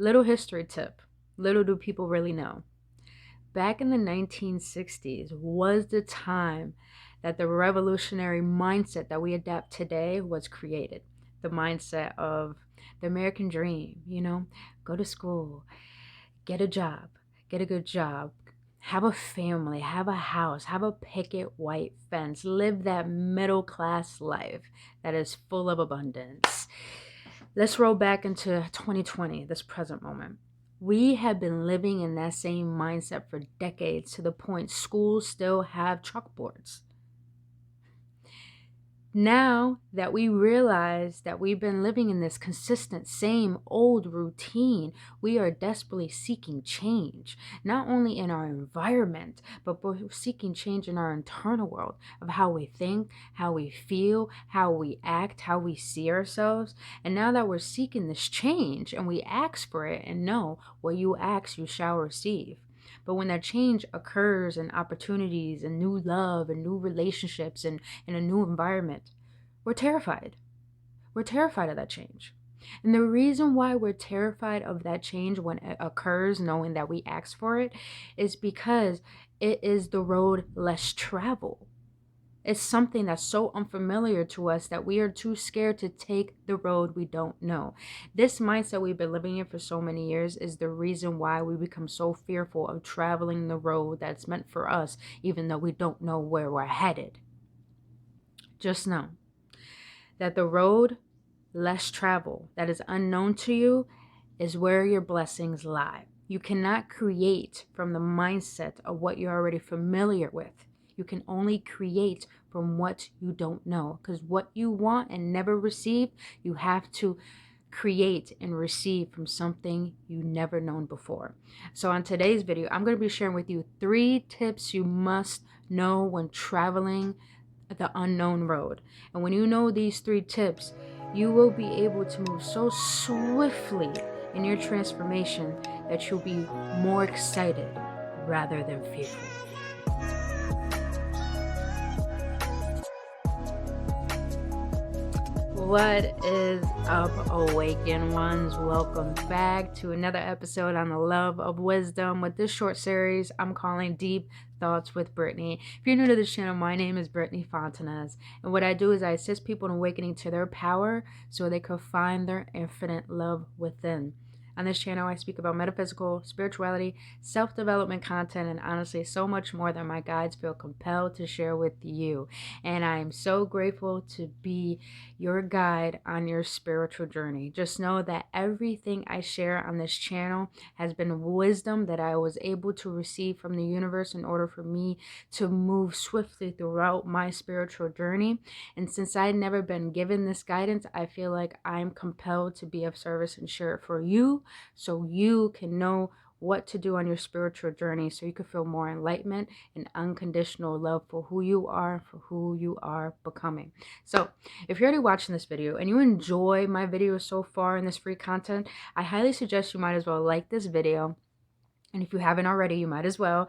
Little history tip. Little do people really know. Back in the 1960s was the time that the revolutionary mindset that we adapt today was created. The mindset of the American dream, go to school, get a job, get a good job, have a family, have a house, have a picket white fence, live that middle class life that is full of abundance. Let's roll back into 2020, this present moment. We have been living in that same mindset for decades, to the point schools still have chalkboards. Now that we realize that we've been living in this consistent, same old routine, we are desperately seeking change, not only in our environment, but we're seeking change in our internal world of how we think, how we feel, how we act, how we see ourselves. And now that we're seeking this change and we ask for it and know what you ask, you shall receive. But when that change occurs and opportunities and new love and new relationships and in a new environment, we're terrified. We're terrified of that change. And the reason why we're terrified of that change when it occurs, knowing that we asked for it, is because it is the road less traveled. It's something that's so unfamiliar to us that we are too scared to take the road we don't know. This mindset we've been living in for so many years is the reason why we become so fearful of traveling the road that's meant for us, even though we don't know where we're headed. Just know that the road less traveled, that is unknown to you, is where your blessings lie. You cannot create from the mindset of what you're already familiar with. You can only create from what you don't know, because what you want and never receive, you have to create and receive from something you never known before. So on today's video, I'm going to be sharing with you 3 tips you must know when traveling the unknown road. And when you know these 3 tips, you will be able to move so swiftly in your transformation that you'll be more excited rather than fearful. What is up, awakened ones? Welcome back to another episode on the Love of Wisdom. With this short series, I'm calling Deep Thoughts with Brittany. If you're new to this channel, my name is Brittany Fontanez, and what I do is I assist people in awakening to their power so they can find their infinite love within. On this channel, I speak about metaphysical, spirituality, self-development content, and honestly, so much more that my guides feel compelled to share with you. And I am so grateful to be your guide on your spiritual journey. Just know that everything I share on this channel has been wisdom that I was able to receive from the universe in order for me to move swiftly throughout my spiritual journey. And since I've never been given this guidance, I feel like I'm compelled to be of service and share it for you, so you can know what to do on your spiritual journey, so you can feel more enlightenment and unconditional love for who you are, for who you are becoming. So if you're already watching this video and you enjoy my videos so far in this free content, I highly suggest you might as well like this video. And if you haven't already, you might as well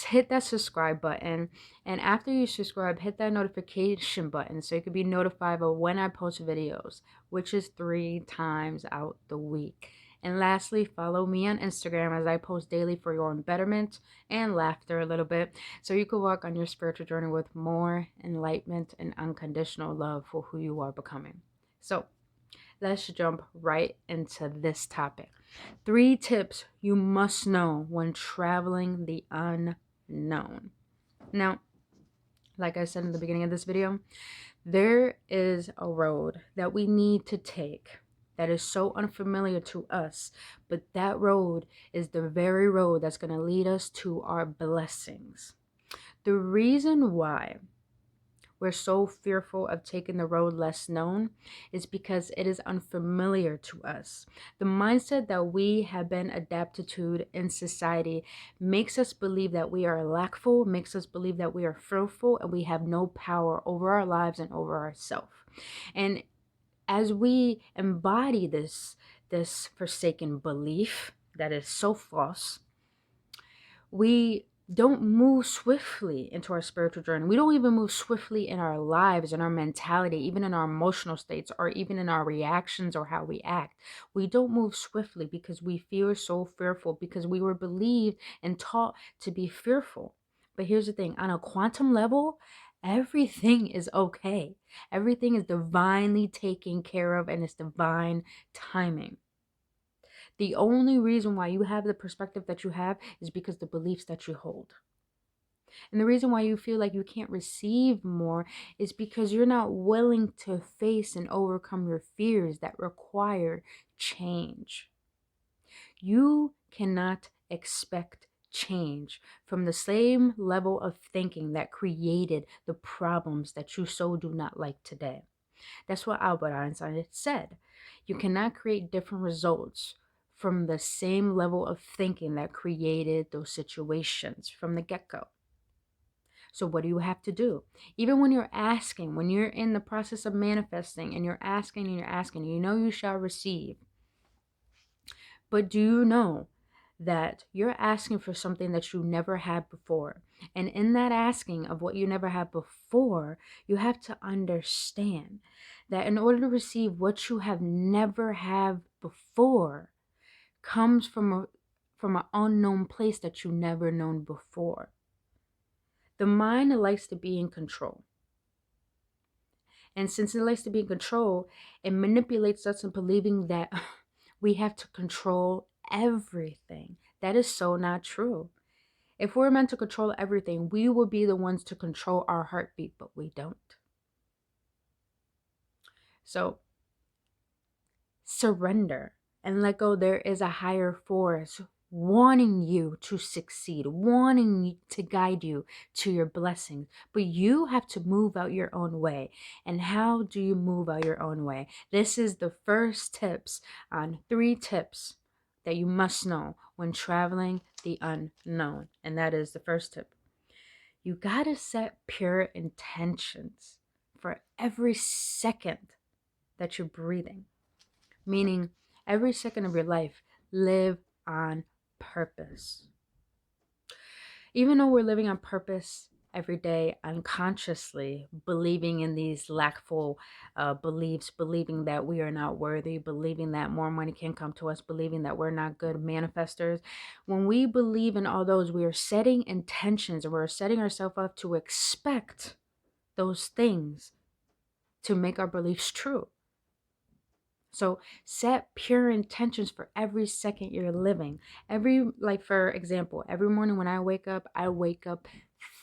hit that subscribe button. And after you subscribe, hit that notification button so you can be notified of when I post videos, which is 3 times out the week. And lastly, follow me on Instagram as I post daily for your own betterment and laughter a little bit, so you can walk on your spiritual journey with more enlightenment and unconditional love for who you are becoming. So let's jump right into this topic. 3 tips you must know when traveling the unknown. Now, like I said in the beginning of this video, there is a road that we need to take that is so unfamiliar to us, but that road is the very road that's going to lead us to our blessings. The reason why we're so fearful of taking the road less known is because it is unfamiliar to us. The mindset that we have been adapted to in society makes us believe that we are lackful, makes us believe that we are fearful, and we have no power over our lives and over ourselves. And as we embody this forsaken belief that is so false, we don't move swiftly into our spiritual journey. We don't even move swiftly in our lives, in our mentality, even in our emotional states, or even in our reactions or how we act. We don't move swiftly because we feel so fearful, because we were believed and taught to be fearful. But here's the thing, on a quantum level, everything is okay. Everything is divinely taken care of, and it's divine timing. The only reason why you have the perspective that you have is because the beliefs that you hold. And the reason why you feel like you can't receive more is because you're not willing to face and overcome your fears that require change. You cannot expect change from the same level of thinking that created the problems that you so do not like today. That's what Albert Einstein said. You cannot create different results from the same level of thinking that created those situations from the get-go. So what do you have to do? Even when you're asking, when you're in the process of manifesting and you're asking and you're asking, you know you shall receive. But do you know that you're asking for something that you never had before? And in that asking of what you never had before, you have to understand that in order to receive what you have never had before comes from an unknown place that you never known before. The mind likes to be in control. And since it likes to be in control, it manipulates us in believing that we have to control everything. That is so not true. If we're meant to control everything, we will be the ones to control our heartbeat, but we don't. So surrender and let go. There is a higher force wanting you to succeed, wanting to guide you to your blessings. But you have to move out your own way. And how do you move out your own way? This is the first tips on 3 tips that you must know when traveling the unknown. And that is the first tip. You got to set pure intentions for every second that you're breathing. Meaning, every second of your life, live on purpose. Even though we're living on purpose every day unconsciously, believing in these lackful beliefs, believing that we are not worthy, believing that more money can come to us, believing that we're not good manifestors. When we believe in all those, we are setting intentions, and we're setting ourselves up to expect those things to make our beliefs true. So set pure intentions for every second you're living. For example, every morning when I wake up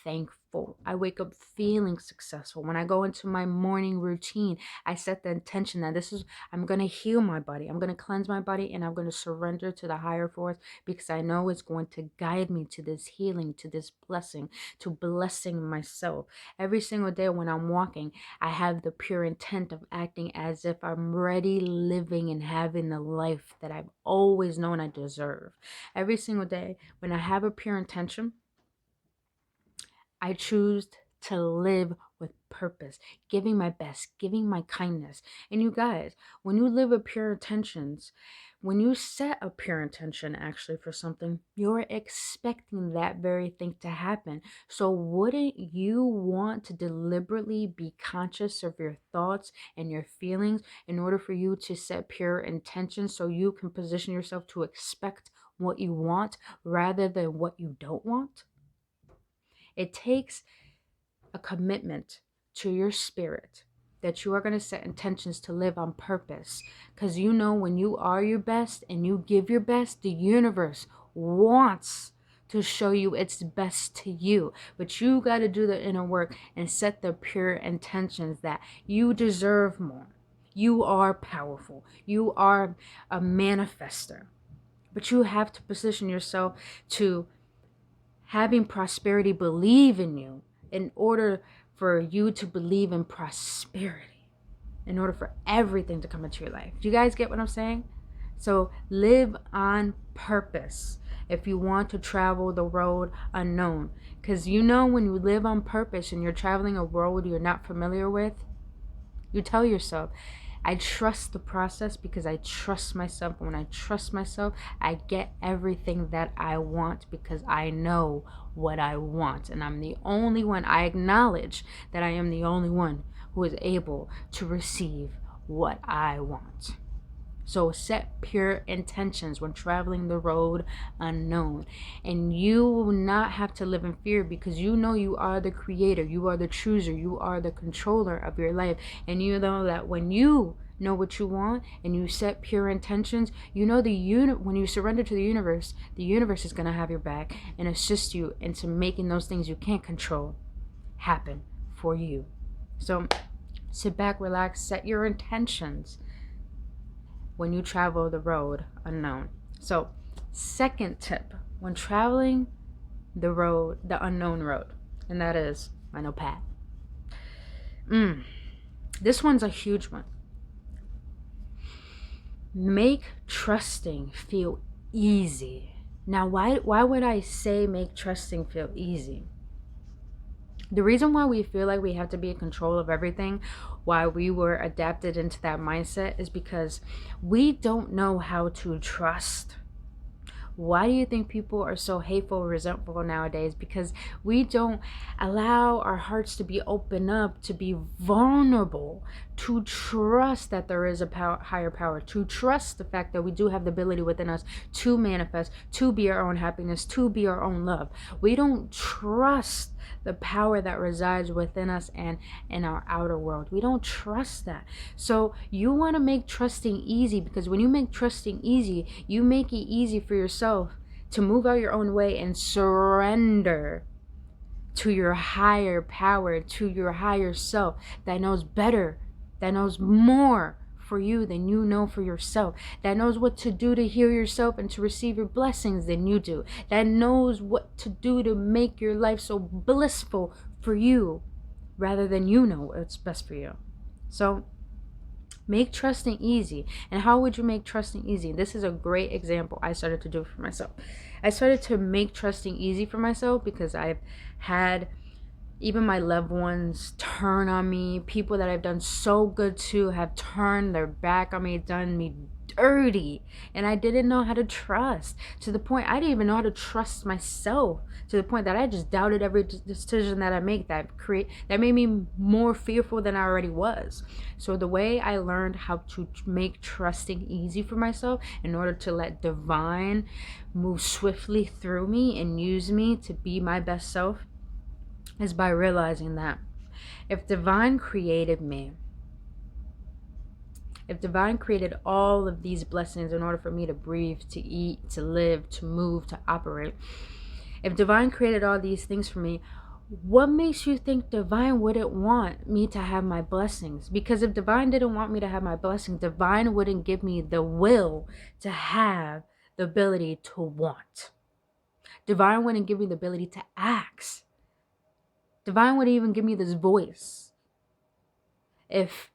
thankful. I wake up feeling successful. When I go into my morning routine, I set the intention that I'm going to heal my body. I'm going to cleanse my body, and I'm going to surrender to the higher force, because I know it's going to guide me to this healing, to this blessing, to blessing myself. Every single day when I'm walking, I have the pure intent of acting as if I'm ready, living and having the life that I've always known I deserve. Every single day when I have a pure intention, I choose to live with purpose, giving my best, giving my kindness. And you guys, when you live with pure intentions, when you set a pure intention actually for something, you're expecting that very thing to happen. So wouldn't you want to deliberately be conscious of your thoughts and your feelings in order for you to set pure intentions so you can position yourself to expect what you want rather than what you don't want? It takes a commitment to your spirit that you are going to set intentions to live on purpose. Because you know when you are your best and you give your best, the universe wants to show you its best to you. But you got to do the inner work and set the pure intentions that you deserve more. You are powerful. You are a manifester. But you have to position yourself to having prosperity believe in you in order for you to believe in prosperity, in order for everything to come into your life. Do you guys get what I'm saying? So live on purpose if you want to travel the road unknown. Because you know when you live on purpose and you're traveling a road you're not familiar with, you tell yourself, I trust the process because I trust myself. When I trust myself, I get everything that I want because I know what I want. And I'm the only one, I acknowledge that I am the only one who is able to receive what I want. So set pure intentions when traveling the road unknown. And you will not have to live in fear because you know you are the creator, you are the chooser, you are the controller of your life. And you know that when you know what you want and you set pure intentions, you know when you surrender to the universe is going to have your back and assist you into making those things you can't control happen for you. So sit back, relax, set your intentions when you travel the road unknown. So, second tip when traveling the unknown road, and that is, I know Pat. This one's a huge one. Make trusting feel easy. Now, why would I say make trusting feel easy? The reason why we feel like we have to be in control of everything, why we were adapted into that mindset, is because we don't know how to trust. Why do you think people are so hateful, resentful nowadays? Because we don't allow our hearts to be open up, to be vulnerable, to trust that there is a higher power, to trust the fact that we do have the ability within us to manifest, to be our own happiness, to be our own love. We don't trust the power that resides within us and in our outer world. We don't trust that. So you want to make trusting easy, because when you make trusting easy, you make it easy for yourself to move out your own way and surrender to your higher power, to your higher self that knows better, that knows more for you than you know for yourself, that knows what to do to heal yourself and to receive your blessings than you do, that knows what to do to make your life so blissful for you rather than you know what's best for you. So make trusting easy. And how would you make trusting easy? This is a great example I started to do for myself. I started to make trusting easy for myself because I've had even my loved ones turn on me. People that I've done so good to have turned their back on me, done me dirty. And I didn't know how to trust, to the point I didn't even know how to trust myself, to the point that I just doubted every decision that I make that made me more fearful than I already was. So the way I learned how to make trusting easy for myself in order to let divine move swiftly through me and use me to be my best self is by realizing that if divine created me, if divine created all of these blessings in order for me to breathe, to eat, to live, to move, to operate, if divine created all these things for me, what makes you think divine wouldn't want me to have my blessings? Because if divine didn't want me to have my blessings, divine wouldn't give me the will to have the ability to want. Divine wouldn't give me the ability to ask. Divine wouldn't even give me this voice if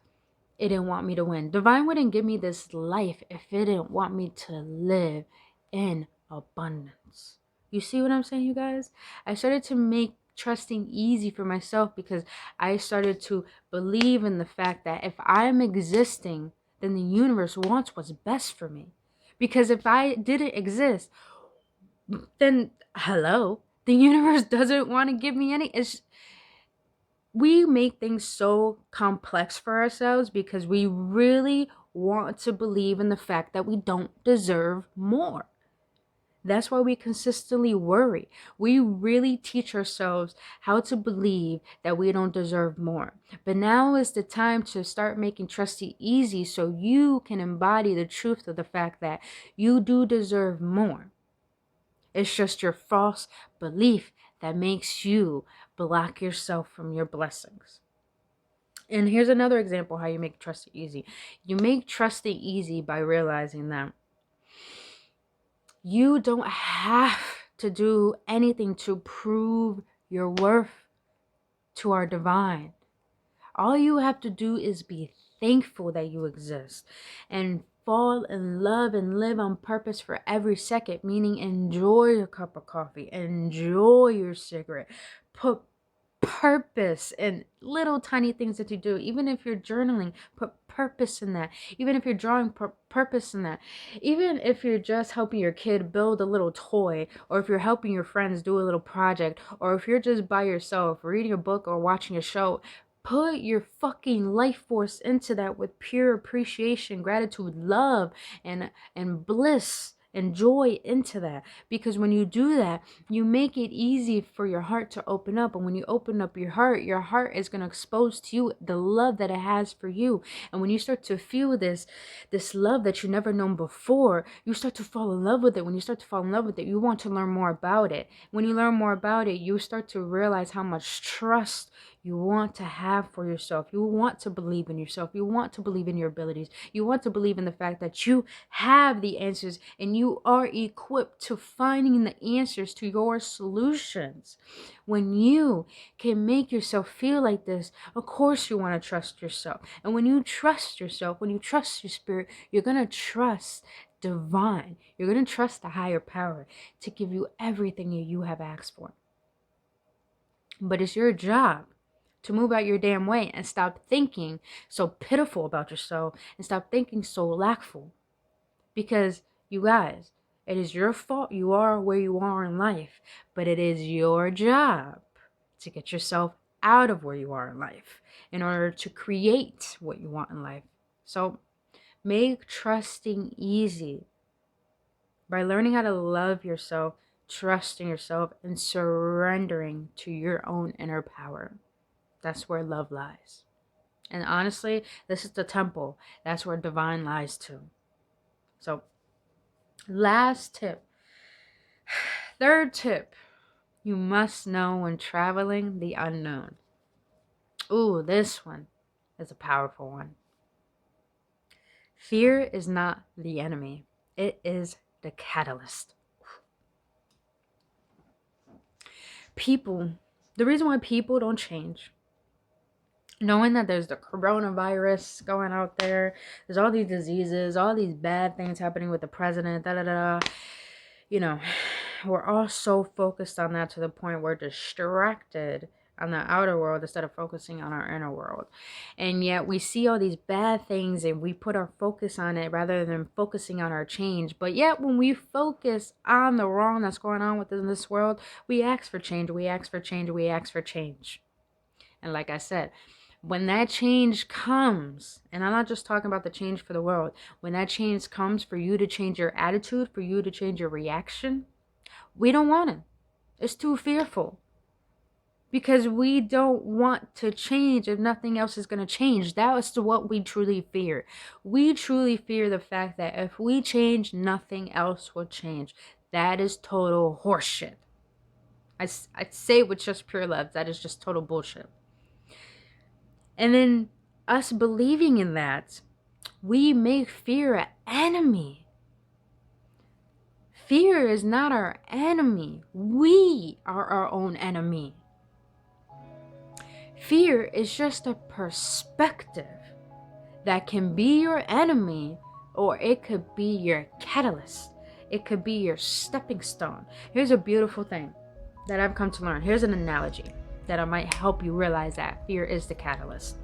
it didn't want me to win. Divine wouldn't give me this life if it didn't want me to live in abundance. You see what I'm saying, you guys? I started to make trusting easy for myself because I started to believe in the fact that if I'm existing, then the universe wants what's best for me. Because if I didn't exist, then hello, the universe doesn't want to give me any. We make things so complex for ourselves because we really want to believe in the fact that we don't deserve more. That's why we consistently worry. We really teach ourselves how to believe that we don't deserve more. But now is the time to start making trusting easy so you can embody the truth of the fact that you do deserve more. It's just your false belief that makes you block yourself from your blessings. And here's another example how you make trusting easy. You make trusting easy by realizing that you don't have to do anything to prove your worth to our divine. All you have to do is be thankful that you exist and fall in love and live on purpose for every second, meaning enjoy your cup of coffee, enjoy your cigarette, put purpose in little tiny things that you do. Even if you're journaling, put purpose in that. Even if you're drawing, put purpose in that. Even if you're just helping your kid build a little toy, or if you're helping your friends do a little project, or if you're just by yourself reading a book or watching a show, put your fucking life force into that with pure appreciation, gratitude, love, and bliss and joy into that. Because when you do that, you make it easy for your heart to open up. And when you open up your heart is going to expose to you the love that it has for you. And when you start to feel this love that you never known before, you start to fall in love with it. When you start to fall in love with it, you want to learn more about it. When you learn more about it, you start to realize how much trust you want to have for yourself. You want to believe in yourself. You want to believe in your abilities. You want to believe in the fact that you have the answers and you are equipped to finding the answers to your solutions. When you can make yourself feel like this, of course you want to trust yourself. And when you trust yourself, when you trust your spirit, you're going to trust divine. You're going to trust the higher power to give you everything you have asked for. But it's your job to move out your damn way and stop thinking so pitiful about yourself and stop thinking so lackful. Because you guys, it is your fault you are where you are in life, but it is your job to get yourself out of where you are in life in order to create what you want in life. So make trusting easy by learning how to love yourself, trusting yourself, and surrendering to your own inner power. That's where love lies. And honestly, this is the temple. That's where divine lies too. So, last tip. Third tip. You must know when traveling the unknown. Ooh, this one is a powerful one. Fear is not the enemy. It is the catalyst. The reason why people don't change, knowing that there's the coronavirus going out there, there's all these diseases, all these bad things happening with the president, you know, we're all so focused on that to the point we're distracted on the outer world instead of focusing on our inner world. And yet we see all these bad things and we put our focus on it rather than focusing on our change. But yet when we focus on the wrong that's going on within this world, we ask for change, we ask for change, we ask for change. And like I said, when that change comes, and I'm not just talking about the change for the world, when that change comes for you to change your attitude, for you to change your reaction, we don't want it. It's too fearful. Because we don't want to change if nothing else is going to change. That is what we truly fear. We truly fear the fact that if we change, nothing else will change. That is total horseshit. I say it with just pure love. That is just total bullshit. And then us believing in that, we make fear an enemy. Fear is not our enemy. We are our own enemy. Fear is just a perspective that can be your enemy, or it could be your catalyst. It could be your stepping stone. Here's a beautiful thing that I've come to learn. Here's an analogy that might help you realize that fear is the catalyst.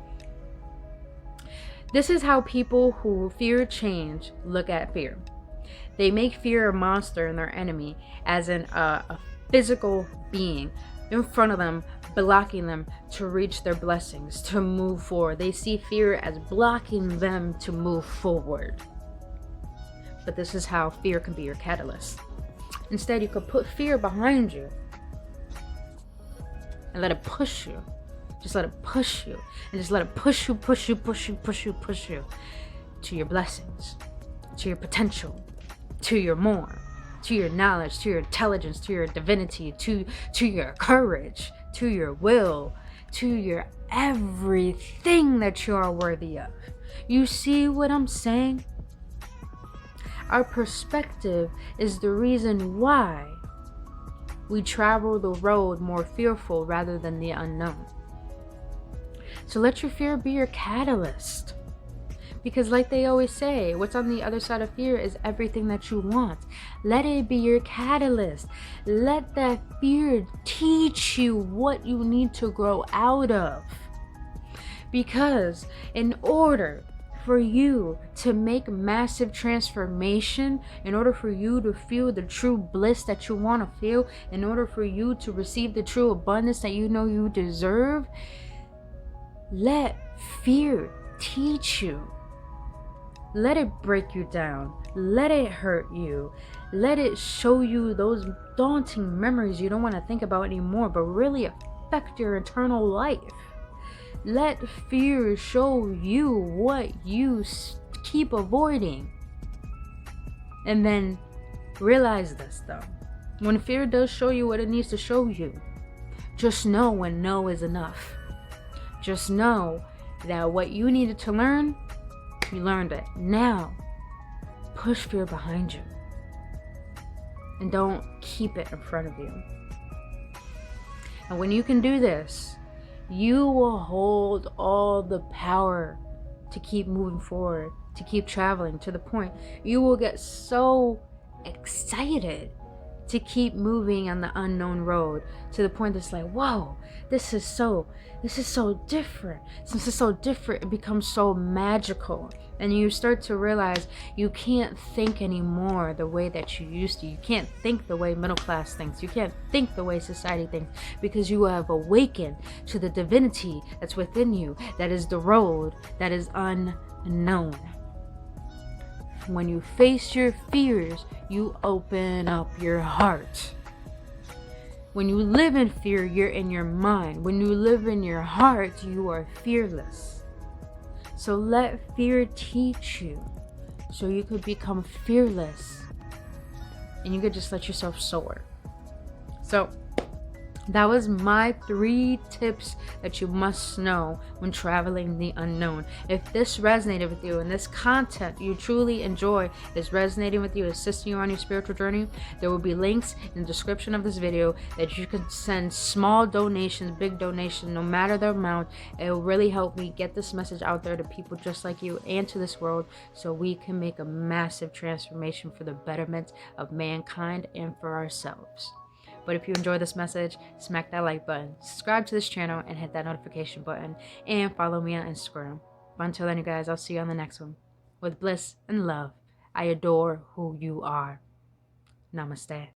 This is how people who fear change look at fear. They make fear a monster and their enemy, as in a physical being in front of them, blocking them to reach their blessings, to move forward. They see fear as blocking them to move forward. But this is how fear can be your catalyst. Instead, you could put fear behind you and let it push you. Just let it push you. And just let it push you to your blessings, to your potential, to your more, to your knowledge, to your intelligence, to your divinity, to your courage, to your will, to your everything that you are worthy of. You see what I'm saying? Our perspective is the reason why we travel the road more fearful rather than the unknown. So let your fear be your catalyst. Because like they always say, what's on the other side of fear is everything that you want. Let it be your catalyst. Let that fear teach you what you need to grow out of. Because in order for you to make massive transformation, in order for you to feel the true bliss that you want to feel, in order for you to receive the true abundance that you know you deserve, let fear teach you. Let it break you down. Let it hurt you. Let it show you those daunting memories you don't want to think about anymore, but really affect your eternal life. Let fear show you what you keep avoiding. And then realize this though. When fear does show you what it needs to show you, just know when no is enough. Just know that what you needed to learn, you learned it. Now, push fear behind you. And don't keep it in front of you. And when you can do this, you will hold all the power to keep moving forward, to keep traveling, to the point you will get so excited to keep moving on the unknown road, to the point that's like, whoa, this is so different. Since it's so different, it becomes so magical. And you start to realize you can't think anymore the way that you used to. You can't think the way middle class thinks. You can't think the way society thinks, because you have awakened to the divinity that's within you, that is the road that is unknown. When you face your fears, you open up your heart. When you live in fear, you're in your mind. When you live in your heart, you are fearless. So let fear teach you, so you could become fearless and you could just let yourself soar. So that was my 3 tips that you must know when traveling the unknown. If this resonated with you and this content you truly enjoy is resonating with you, assisting you on your spiritual journey, there will be links in the description of this video that you can send small donations, big donations, no matter the amount. It will really help me get this message out there to people just like you and to this world, so we can make a massive transformation for the betterment of mankind and for ourselves. But if you enjoyed this message, smack that like button, subscribe to this channel, and hit that notification button, and follow me on Instagram. But until then, you guys, I'll see you on the next one. With bliss and love, I adore who you are. Namaste.